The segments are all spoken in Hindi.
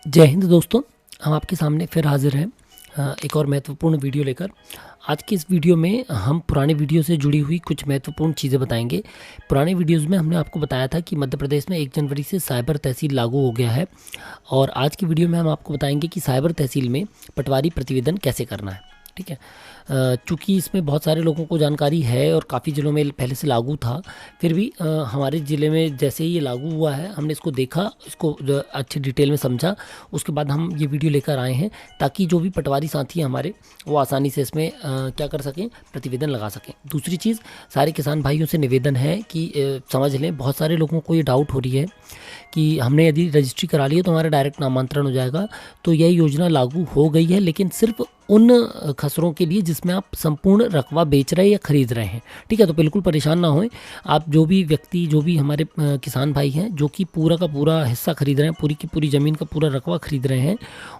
जय हिंद दोस्तों। हम आपके सामने फिर हाजिर हैं एक और महत्वपूर्ण वीडियो लेकर। आज की इस वीडियो में हम पुराने वीडियो से जुड़ी हुई कुछ महत्वपूर्ण चीज़ें बताएंगे। पुराने वीडियोस में हमने आपको बताया था कि मध्य प्रदेश में 1 जनवरी से साइबर तहसील लागू हो गया है, और आज की वीडियो में हम आपको बताएंगे कि साइबर तहसील में पटवारी प्रतिवेदन कैसे करना है। ठीक है, चूँकि इसमें बहुत सारे लोगों को जानकारी है और काफ़ी ज़िलों में पहले से लागू था, फिर भी हमारे ज़िले में जैसे ही ये लागू हुआ है हमने इसको देखा, इसको अच्छी डिटेल में समझा, उसके बाद हम ये वीडियो लेकर आए हैं ताकि जो भी पटवारी साथी हैं हमारे, वो आसानी से इसमें क्या कर सकें, प्रतिवेदन लगा सकें। दूसरी चीज़, सारे किसान भाइयों से निवेदन है कि समझ लें, बहुत सारे लोगों को ये डाउट हो रही है कि हमने यदि रजिस्ट्री करा ली है तो हमारा डायरेक्ट नामांतरण हो जाएगा। तो यह योजना लागू हो गई है, लेकिन सिर्फ उन खसरों के लिए जिसमें आप संपूर्ण रकबा बेच रहे हैं या खरीद रहे हैं। ठीक है, तो बिल्कुल परेशान ना होएं। आप जो भी व्यक्ति, जो भी हमारे किसान भाई हैं जो कि पूरा का पूरा हिस्सा खरीद रहे हैं, पूरी की पूरी ज़मीन का पूरा रकबा खरीद रहे हैं,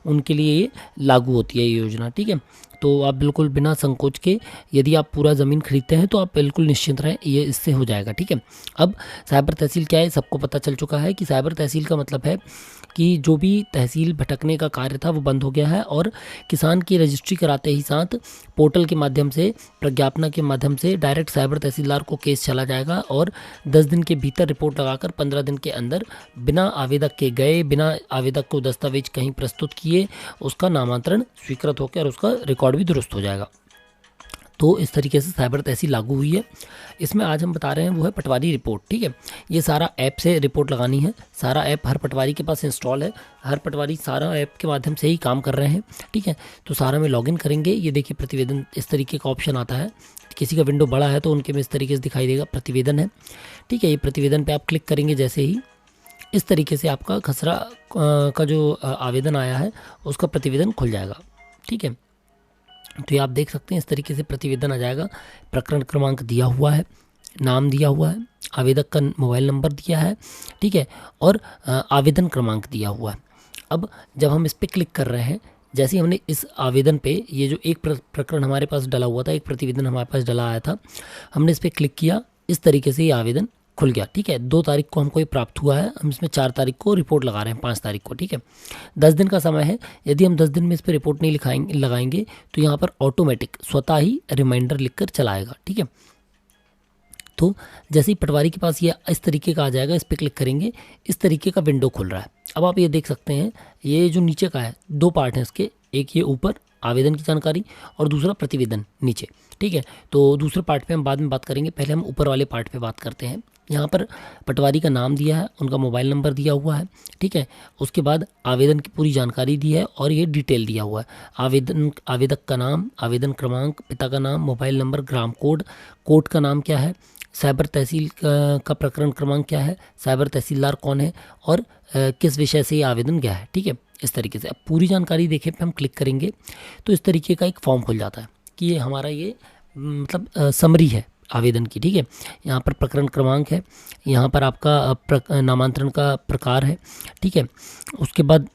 उनके लिए ये लागू होती है ये योजना। ठीक है, तो आप बिल्कुल बिना संकोच के, यदि आप पूरा ज़मीन खरीदते हैं तो आप बिल्कुल निश्चिंत रहें, ये इससे हो जाएगा। ठीक है, अब साइबर तहसील क्या है, सबको पता चल चुका है कि साइबर तहसील का मतलब है कि जो भी तहसील भटकने का कार्य था वो बंद हो गया है, और किसान की रजिस्ट्री कराते ही साथ पोर्टल के माध्यम से, प्रज्ञापना के माध्यम से डायरेक्ट साइबर तहसीलदार को केस चला जाएगा, और 10 दिन के भीतर रिपोर्ट लगाकर 15 दिन के अंदर बिना आवेदक के गए, बिना आवेदक को दस्तावेज कहीं प्रस्तुत किए, उसका नामांतरण स्वीकृत होकर और उसका रिकॉर्ड भी दुरुस्त हो जाएगा। तो इस तरीके से साइबर तहसील लागू हुई है। इसमें आज हम बता रहे हैं वो है पटवारी रिपोर्ट। ठीक है, ये सारा ऐप से रिपोर्ट लगानी है। सारा ऐप हर पटवारी के पास इंस्टॉल है, हर पटवारी सारा ऐप के माध्यम से ही काम कर रहे हैं। ठीक है, तो सारा में लॉगिन करेंगे। ये देखिए, प्रतिवेदन इस तरीके का ऑप्शन आता है। किसी का विंडो बड़ा है तो उनके में इस तरीके से दिखाई देगा, प्रतिवेदन है। ठीक है, ये प्रतिवेदन पर आप क्लिक करेंगे जैसे ही, इस तरीके से आपका खसरा का जो आवेदन आया है उसका प्रतिवेदन खुल जाएगा। ठीक है, तो ये आप देख सकते हैं, इस तरीके से प्रतिवेदन आ जाएगा। प्रकरण क्रमांक दिया हुआ है, नाम दिया हुआ है, आवेदक का मोबाइल नंबर दिया है। ठीक है, और आवेदन क्रमांक दिया हुआ है। अब जब हम इस पर क्लिक कर रहे हैं, जैसे ही हमने इस आवेदन पे, ये जो एक प्रकरण हमारे पास डला हुआ था, एक प्रतिवेदन हमारे पास डला आया था, हमने इस पर क्लिक किया, इस तरीके से ये आवेदन खुल गया। ठीक है, 2 तारीख को हमको ये प्राप्त हुआ है, हम इसमें 4 तारीख को रिपोर्ट लगा रहे हैं, 5 तारीख को। ठीक है, 10 दिन का समय है। यदि हम 10 दिन में इस पर रिपोर्ट नहीं लगाएंगे तो यहाँ पर ऑटोमेटिक स्वतः ही रिमाइंडर लिखकर चलाएगा। ठीक है, तो जैसे ही पटवारी के पास ये इस तरीके का आ जाएगा, इस पर क्लिक करेंगे, इस तरीके का विंडो खुल रहा है। अब आप ये देख सकते हैं, ये जो नीचे का है, 2 पार्ट हैं इसके, एक ये ऊपर आवेदन की जानकारी और दूसरा प्रतिवेदन नीचे। ठीक है, तो दूसरे पार्ट पे हम बाद में बात करेंगे, पहले हम ऊपर वाले पार्ट पे बात करते हैं। यहाँ पर पटवारी का नाम दिया है, उनका मोबाइल नंबर दिया हुआ है। ठीक है, उसके बाद आवेदन की पूरी जानकारी दी है और ये डिटेल दिया हुआ है। आवेदक का नाम, आवेदन क्रमांक, पिता का नाम, मोबाइल नंबर, ग्राम कोड, कोर्ट का नाम क्या है, साइबर तहसील का प्रकरण क्रमांक क्या है, साइबर तहसीलदार कौन है, और किस विषय से ये आवेदन गया है। ठीक है, इस तरीके से अब पूरी जानकारी देखे पे हम क्लिक करेंगे तो इस तरीके का एक फॉर्म खुल जाता है कि ये हमारा ये मतलब समरी है आवेदन की। ठीक है, यहाँ पर प्रकरण क्रमांक है, यहाँ पर आपका नामांतरण का प्रकार है। ठीक है, उसके बाद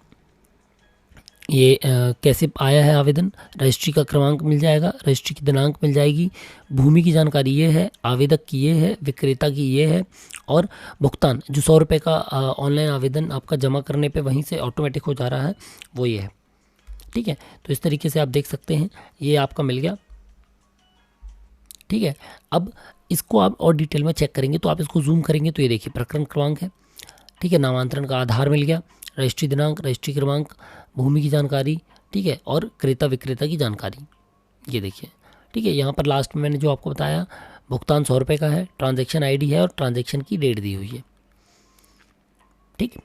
ये कैसे आया है आवेदन, रजिस्ट्री का क्रमांक मिल जाएगा, रजिस्ट्री की दिनांक मिल जाएगी, भूमि की जानकारी ये है, आवेदक की ये है, विक्रेता की ये है, और भुगतान जो 100 रुपये का ऑनलाइन आवेदन आपका जमा करने पे वहीं से ऑटोमेटिक हो जा रहा है, वो ये है। ठीक है, तो इस तरीके से आप देख सकते हैं, ये आपका मिल गया। ठीक है, अब इसको आप और डिटेल में चेक करेंगे तो आप इसको जूम करेंगे तो ये देखिए प्रकरण क्रमांक है। ठीक है, नामांतरण का आधार मिल गया, रजिस्ट्री दिनांक, रजिस्ट्री क्रमांक, भूमि की जानकारी। ठीक है, और क्रेता विक्रेता की जानकारी, ये देखिए। ठीक है, यहाँ पर लास्ट में मैंने जो आपको बताया, भुगतान 100 रुपये का है, ट्रांजैक्शन आईडी है और ट्रांजैक्शन की डेट दी हुई है। ठीक,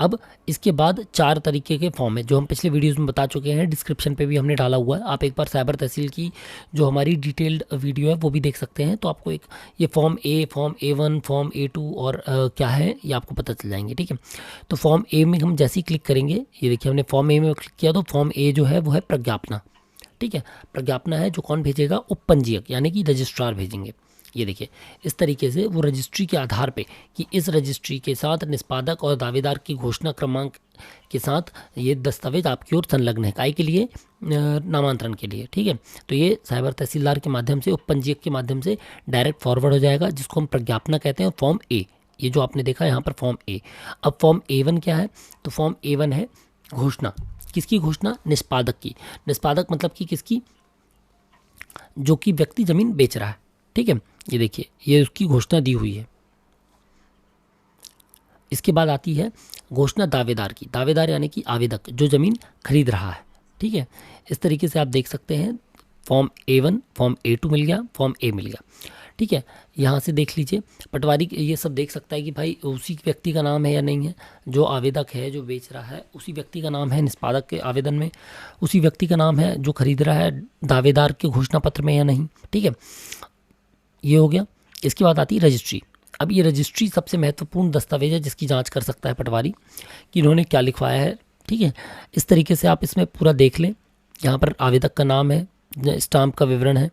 अब इसके बाद 4 तरीके के फॉर्म है जो हम पिछले वीडियोस में बता चुके हैं, डिस्क्रिप्शन पे भी हमने डाला हुआ है। आप एक बार साइबर तहसील की जो हमारी डिटेल्ड वीडियो है वो भी देख सकते हैं, तो आपको एक ये फॉर्म ए, फॉर्म A1, फॉर्म A2 और क्या है ये आपको पता चल जाएंगे। ठीक है, तो फॉर्म ए में हम जैसे ही क्लिक करेंगे, ये देखिए हमने फॉर्म ए में क्लिक किया तो फॉर्म ए जो है वो है प्रज्ञापना। ठीक है, प्रज्ञापना है जो कौन भेजेगा, उपपंजीयक यानी कि रजिस्ट्रार भेजेंगे। ये देखिए, इस तरीके से वो रजिस्ट्री के आधार पे कि इस रजिस्ट्री के साथ निष्पादक और दावेदार की घोषणा क्रमांक के साथ ये दस्तावेज आपकी ओर संलग्न है, काय के लिए, नामांतरण के लिए। ठीक है, तो ये साइबर तहसीलदार के माध्यम से, उपपंजीयक के माध्यम से डायरेक्ट फॉरवर्ड हो जाएगा, जिसको हम प्रज्ञापना कहते हैं। फॉर्म ए, ये जो आपने देखा यहाँ पर फॉर्म ए। अब फॉर्म A1 क्या है, तो फॉर्म A1 है घोषणा, किसकी घोषणा? निष्पादक की। निष्पादक मतलब कि किसकी? जो कि व्यक्ति जमीन बेच रहा है, ठीक है। ये देखिए, ये उसकी घोषणा दी हुई है। इसके बाद आती है घोषणा दावेदार की। दावेदार यानी कि आवेदक, जो जमीन खरीद रहा है, ठीक है। इस तरीके से आप देख सकते हैं, फॉर्म A1, फॉर्म A2 मिल गया, फॉर्म A मिल गया, ठीक है। यहाँ से देख लीजिए, पटवारी ये सब देख सकता है कि भाई उसी व्यक्ति का नाम है या नहीं है, जो आवेदक है, जो बेच रहा है, उसी व्यक्ति का नाम है निष्पादक के आवेदन में, उसी व्यक्ति का नाम है जो खरीद रहा है दावेदार के घोषणा पत्र में या नहीं, ठीक है। ये हो गया। इसके बाद आती है रजिस्ट्री। अब ये रजिस्ट्री सबसे महत्वपूर्ण दस्तावेज है जिसकी जांच कर सकता है पटवारी कि इन्होंने क्या लिखवाया है, ठीक है। इस तरीके से आप इसमें पूरा देख लें। यहाँ पर आवेदक का नाम है, स्टाम्प का विवरण है,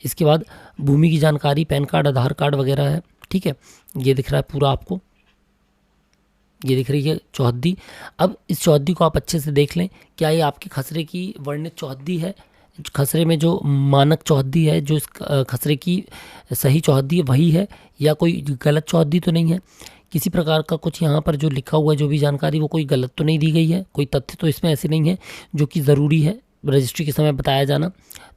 इसके बाद भूमि की जानकारी, पैन कार्ड, आधार कार्ड वगैरह है, ठीक है। ये दिख रहा है पूरा आपको, ये दिख रही है चौहद्दी। अब इस चौहद्दी को आप अच्छे से देख लें, क्या ये आपके खसरे की वर्णित चौहद्दी है? खसरे में जो मानक चौहद्दी है, जो इस खसरे की सही चौहद्दी है वही है, या कोई गलत चौहद्दी तो नहीं है? किसी प्रकार का कुछ यहाँ पर जो लिखा हुआ है, जो भी जानकारी, वो कोई गलत तो नहीं दी गई है? कोई तथ्य तो इसमें ऐसे नहीं है जो कि ज़रूरी है रजिस्ट्री के समय बताया जाना?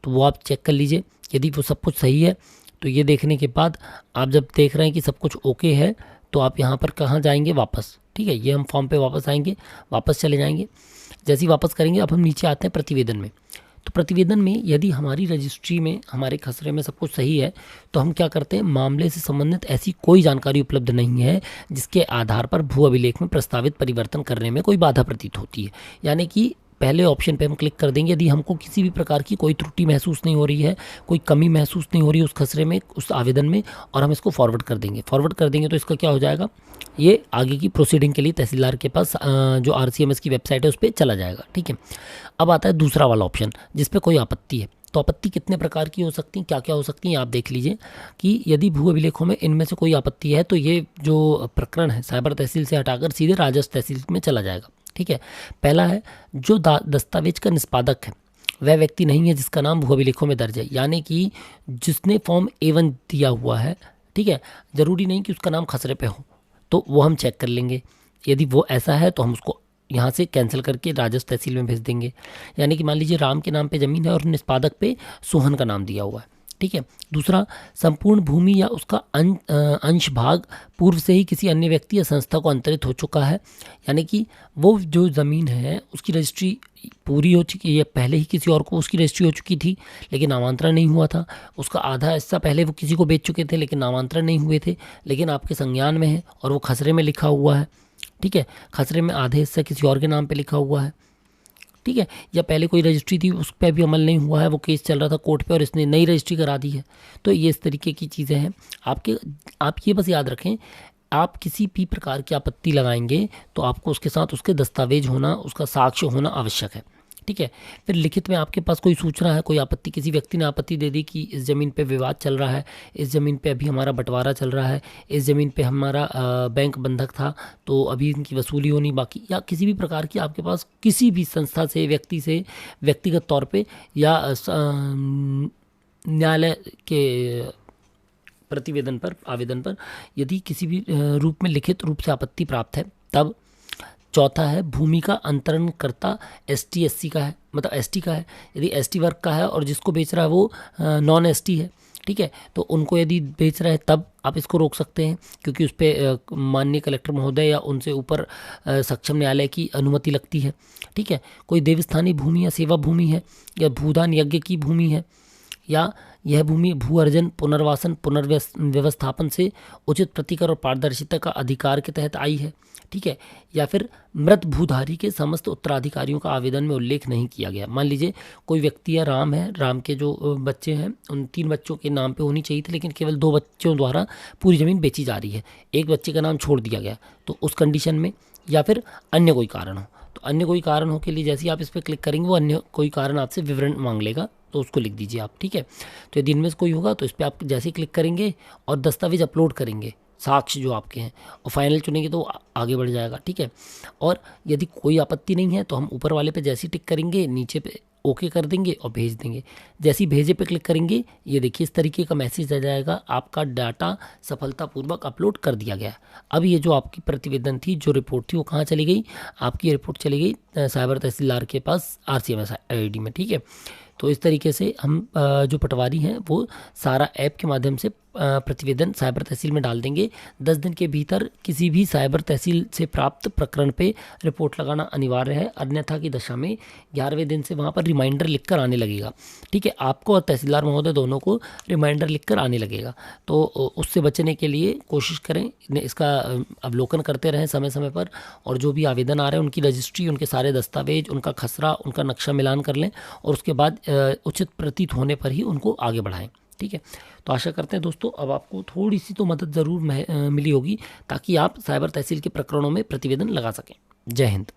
तो वो आप चेक कर लीजिए। यदि वो सब कुछ सही है तो ये देखने के बाद आप जब देख रहे हैं कि सब कुछ ओके है, तो आप यहाँ पर कहाँ जाएंगे? वापस, ठीक है। ये हम फॉर्म पे वापस आएंगे, वापस चले जाएंगे। जैसे ही वापस करेंगे, अब हम नीचे आते हैं प्रतिवेदन में। तो प्रतिवेदन में यदि हमारी रजिस्ट्री में, हमारे खसरे में सब कुछ सही है, तो हम क्या करते हैं? मामले से संबंधित ऐसी कोई जानकारी उपलब्ध नहीं है जिसके आधार पर भू अभिलेख में प्रस्तावित परिवर्तन करने में कोई बाधा प्रतीत होती है। यानी कि पहले ऑप्शन पे हम क्लिक कर देंगे यदि हमको किसी भी प्रकार की कोई त्रुटि महसूस नहीं हो रही है, कोई कमी महसूस नहीं हो रही है उस खसरे में, उस आवेदन में, और हम इसको फॉरवर्ड कर देंगे। फॉरवर्ड कर देंगे तो इसका क्या हो जाएगा? ये आगे की प्रोसीडिंग के लिए तहसीलदार के पास जो RCMS की वेबसाइट है उस पर चला जाएगा, ठीक है। अब आता है दूसरा वाला ऑप्शन जिस पे कोई आपत्ति है। तो आपत्ति कितने प्रकार की हो सकती हैं, क्या क्या हो सकती हैं, आप देख लीजिए कि यदि भू अभिलेखों में इनमें से कोई आपत्ति है तो ये जो प्रकरण है साइबर तहसील से हटाकर सीधे राजस्व तहसील में चला जाएगा, ठीक है। पहला है, जो दस्तावेज का निष्पादक है वह व्यक्ति नहीं है जिसका नाम भू अभिलेखों में दर्ज है। यानी कि जिसने फॉर्म A1 दिया हुआ है, ठीक है, जरूरी नहीं कि उसका नाम खसरे पे हो, तो वो हम चेक कर लेंगे। यदि वो ऐसा है तो हम उसको यहाँ से कैंसिल करके राजस्व तहसील में भेज देंगे। यानी कि मान लीजिए राम के नाम पे ज़मीन है और निष्पादक पे सोहन का नाम दिया हुआ है, ठीक है। दूसरा, संपूर्ण भूमि या उसका अंश भाग पूर्व से ही किसी अन्य व्यक्ति या संस्था को अंतरित हो चुका है। यानी कि वो जो ज़मीन है उसकी रजिस्ट्री पूरी हो चुकी है, पहले ही किसी और को उसकी रजिस्ट्री हो चुकी थी लेकिन नामांतरण नहीं हुआ था। उसका आधा हिस्सा पहले वो किसी को बेच चुके थे लेकिन नामांतरण नहीं हुए थे, लेकिन आपके संज्ञान में है और वो खसरे में लिखा हुआ है, ठीक है। खसरे में आधे हिस्सा किसी और के नाम पे लिखा हुआ है, ठीक है। या पहले कोई रजिस्ट्री थी उस पर भी अमल नहीं हुआ है, वो केस चल रहा था कोर्ट पे और इसने नई रजिस्ट्री करा दी है। तो ये इस तरीके की चीज़ें हैं। आप ये बस याद रखें, आप किसी भी प्रकार की आपत्ति लगाएंगे तो आपको उसके साथ उसके दस्तावेज होना, उसका साक्ष्य होना आवश्यक है, ठीक है। फिर लिखित में आपके पास कोई सूचना है, कोई आपत्ति, किसी व्यक्ति ने आपत्ति दे दी कि इस ज़मीन पे विवाद चल रहा है, इस ज़मीन पे अभी हमारा बंटवारा चल रहा है, इस ज़मीन पे हमारा बैंक बंधक था तो अभी इनकी वसूली होनी बाकी, या किसी भी प्रकार की आपके पास किसी भी संस्था से, व्यक्ति से व्यक्तिगत तौर पे या न्यायालय के प्रतिवेदन पर, आवेदन पर यदि किसी भी रूप में लिखित रूप से आपत्ति प्राप्त है, तब चौथा है, भूमि का अंतरणकर्ता ST SC का है, मतलब ST का है। यदि ST वर्ग का है और जिसको बेच रहा है वो नॉन ST है, ठीक है, तो उनको यदि बेच रहा है तब आप इसको रोक सकते हैं, क्योंकि उस पर माननीय कलेक्टर महोदय या उनसे ऊपर सक्षम न्यायालय की अनुमति लगती है, ठीक है। कोई देवस्थानी भूमि या सेवा भूमि है, या भूदान यज्ञ की भूमि है, या यह भूमि भू अर्जन, पुनर्वासन, पुनर्व्यवस्थापन से उचित प्रतिकर और पारदर्शिता का अधिकार के तहत आई है, ठीक है। या फिर मृत भूधारी के समस्त उत्तराधिकारियों का आवेदन में उल्लेख नहीं किया गया। मान लीजिए कोई व्यक्ति या राम है, राम के जो बच्चे हैं उन 3 बच्चों के नाम पे होनी चाहिए थी, लेकिन केवल 2 बच्चों द्वारा पूरी ज़मीन बेची जा रही है, एक बच्चे का नाम छोड़ दिया गया, तो उस कंडीशन में, या फिर अन्य कोई कारण हो, तो अन्य कोई कारण हो के लिए जैसे ही आप इस पर क्लिक करेंगे वो अन्य कोई कारण आपसे विवरण मांग लेगा, तो उसको लिख दीजिए आप, ठीक है। तो यदि इनमें से कोई होगा तो इस पर आप जैसे ही क्लिक करेंगे और दस्तावेज अपलोड करेंगे, साक्ष्य जो आपके हैं, और फाइनल चुनेंगे तो आगे बढ़ जाएगा, ठीक है। और यदि कोई आपत्ति नहीं है तो हम ऊपर वाले पे जैसे ही टिक करेंगे नीचे पे ओके कर देंगे और भेज देंगे। जैसे ही भेजे पे क्लिक करेंगे, ये देखिए इस तरीके का मैसेज आ जाएगा, आपका डाटा सफलतापूर्वक अपलोड कर दिया गया। अब ये जो आपकी प्रतिवेदन थी, जो रिपोर्ट थी, वो कहाँ चली गई? आपकी रिपोर्ट चली गई साइबर तहसीलदार के पास RCMS ID में। ठीक है, तो इस तरीके से हम जो पटवारी हैं वो सारा ऐप के माध्यम से प्रतिवेदन साइबर तहसील में डाल देंगे। 10 दिन के भीतर किसी भी साइबर तहसील से प्राप्त प्रकरण पे रिपोर्ट लगाना अनिवार्य है, अन्यथा की दशा में 11वें दिन से वहाँ पर रिमाइंडर लिखकर आने लगेगा। ठीक है, आपको और तहसीलदार महोदय दोनों को रिमाइंडर लिखकर आने लगेगा। तो उससे बचने के लिए कोशिश करें, इसका अवलोकन करते रहें समय समय पर, और जो भी आवेदन आ रहे हैं उनकी रजिस्ट्री, उनके सारे दस्तावेज, उनका खसरा, उनका नक्शा मिलान कर लें और उसके बाद उचित प्रतीत होने पर ही उनको आगे बढ़ाएं। ठीक है, तो आशा करते हैं दोस्तों अब आपको थोड़ी सी तो मदद ज़रूर मिली होगी, ताकि आप साइबर तहसील के प्रकरणों में प्रतिवेदन लगा सकें। जय हिंद।